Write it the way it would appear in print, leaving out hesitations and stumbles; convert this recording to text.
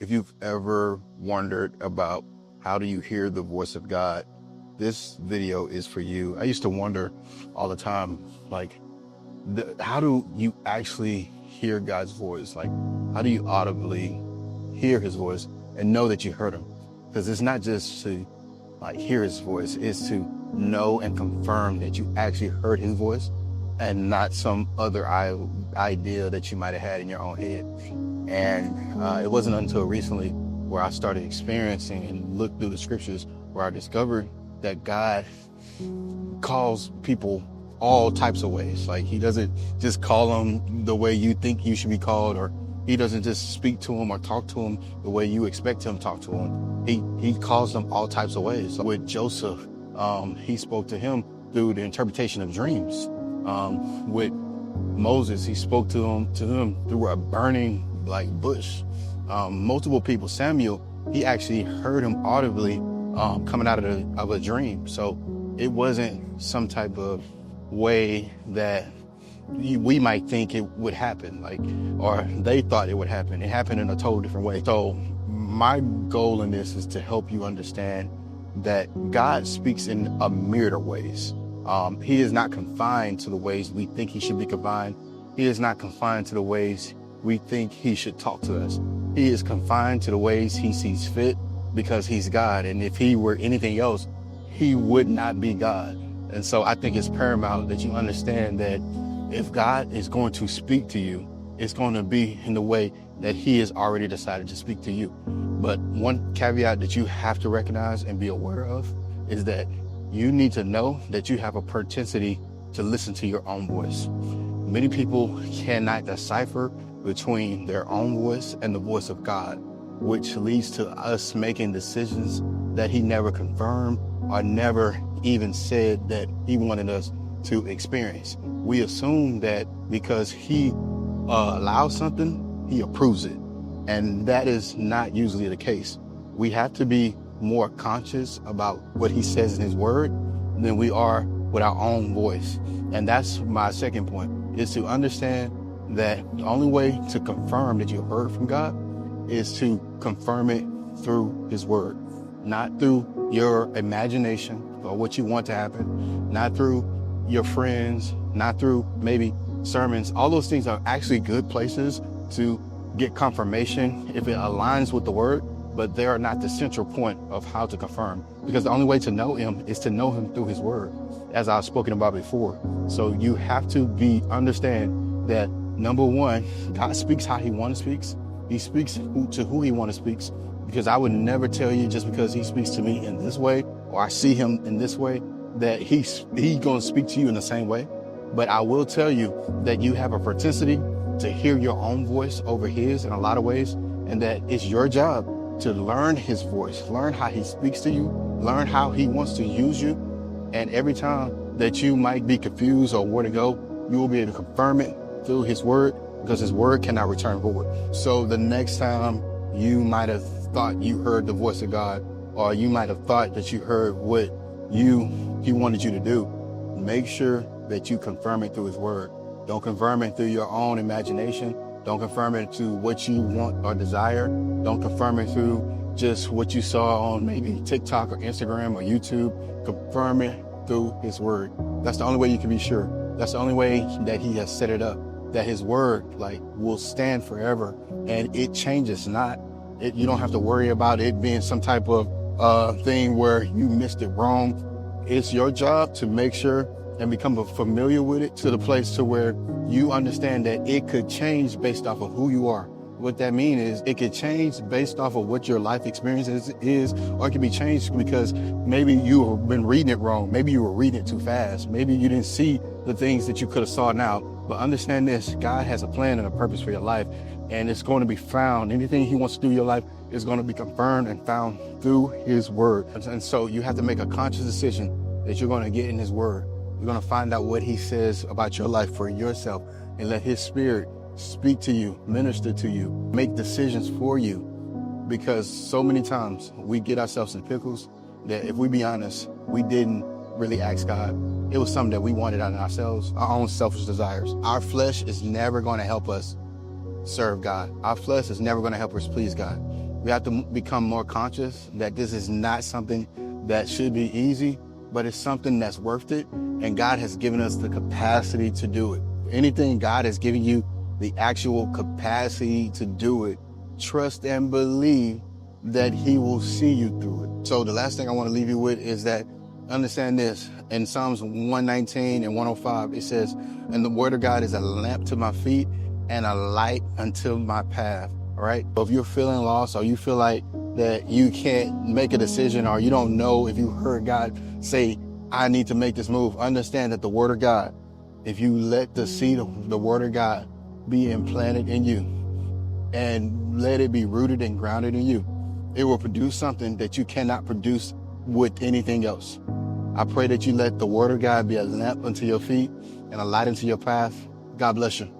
If you've ever wondered about how do you hear the voice of God, this video is for you. I used to wonder all the time, like, how do you actually hear God's voice? Like, how do you audibly hear his voice and know that you heard him? Because it's not just to hear his voice, it's to know and confirm that you actually heard his voice and not some other idea that you might have had in your own head. And it wasn't until recently where I started experiencing and looked through the scriptures where I discovered that God calls people all types of ways. Like, he doesn't just call them the way you think you should be called, or he doesn't just speak to them or talk to them the way you expect him to talk to them. He calls them all types of ways. With Joseph, he spoke to him through the interpretation of dreams. With Moses, he spoke to him through a burning bush. Multiple people. Samuel, he actually heard him audibly coming out of a dream. So it wasn't some type of way that we might think it would happen, or they thought it would happen. It happened in a total different way. So my goal in this is to help you understand that God speaks in a myriad of ways. He is not confined to the ways we think he should be confined. He is not confined to the ways we think he should talk to us. He is confined to the ways he sees fit because he's God. And if he were anything else, he would not be God. And so I think it's paramount that you understand that if God is going to speak to you, it's going to be in the way that he has already decided to speak to you. But one caveat that you have to recognize and be aware of is that you need to know that you have a propensity to listen to your own voice. Many people cannot decipher between their own voice and the voice of God, which leads to us making decisions that he never confirmed or never even said that he wanted us to experience. We assume that because he allows something, he approves it. And that is not usually the case. We have to be more conscious about what he says in his word than we are with our own voice. And that's my second point, is to understand that the only way to confirm that you heard from God is to confirm it through his word, not through your imagination or what you want to happen, not through your friends, not through maybe sermons. All those things are actually good places to get confirmation if it aligns with the word, but they are not the central point of how to confirm, because the only way to know him is to know him through his word, as I've spoken about before. So you have to understand that, number one, God speaks how he wants to speak. He speaks to who he wants to speak, because I would never tell you just because he speaks to me in this way or I see him in this way that he's going to speak to you in the same way. But I will tell you that you have a propensity to hear your own voice over his in a lot of ways, and that it's your job to learn his voice, learn how he speaks to you, learn how he wants to use you. And every time that you might be confused or where to go, you will be able to confirm it through his word, because his word cannot return void. So the next time you might have thought you heard the voice of God, or you might have thought that you heard what he wanted you to do, make sure that you confirm it through his word. Don't confirm it through your own imagination. Don't confirm it to what you want or desire. Don't confirm it through just what you saw on maybe TikTok or Instagram or YouTube. Confirm it through his word. That's the only way you can be sure. That's the only way that he has set it up, that his word will stand forever, and it changes not. You don't have to worry about it being some type of thing where you missed it wrong. It's your job to make sure and become familiar with it to the place to where you understand that it could change based off of who you are. What that means is it could change based off of what your life experience is, or it can be changed because maybe you have been reading it wrong. Maybe you were reading it too fast. Maybe you didn't see the things that you could have saw now. But understand this, God has a plan and a purpose for your life, and it's going to be found. Anything he wants to do in your life is going to be confirmed and found through his word. And so you have to make a conscious decision that you're going to get in his word. You're going to find out what he says about your life for yourself, and let his spirit speak to you, minister to you, make decisions for you. Because so many times we get ourselves in pickles that, if we be honest, we didn't really ask God. It was something that we wanted out of ourselves, our own selfish desires. Our flesh is never going to help us serve God. Our flesh is never going to help us please God. We have to become more conscious that this is not something that should be easy, but it's something that's worth it. And God has given us the capacity to do it. Anything God has given you the actual capacity to do it, trust and believe that he will see you through it. So the last thing I want to leave you with is that understand this. In Psalms 119 and 105, it says, and the word of God is a lamp to my feet and a light unto my path. All right. So if you're feeling lost, or you feel like that you can't make a decision, or you don't know if you heard God say, I need to make this move, understand that the word of God, if you let the seed of the word of God be implanted in you and let it be rooted and grounded in you, it will produce something that you cannot produce with anything else. I pray that you let the word of God be a lamp unto your feet and a light unto your path. God bless you.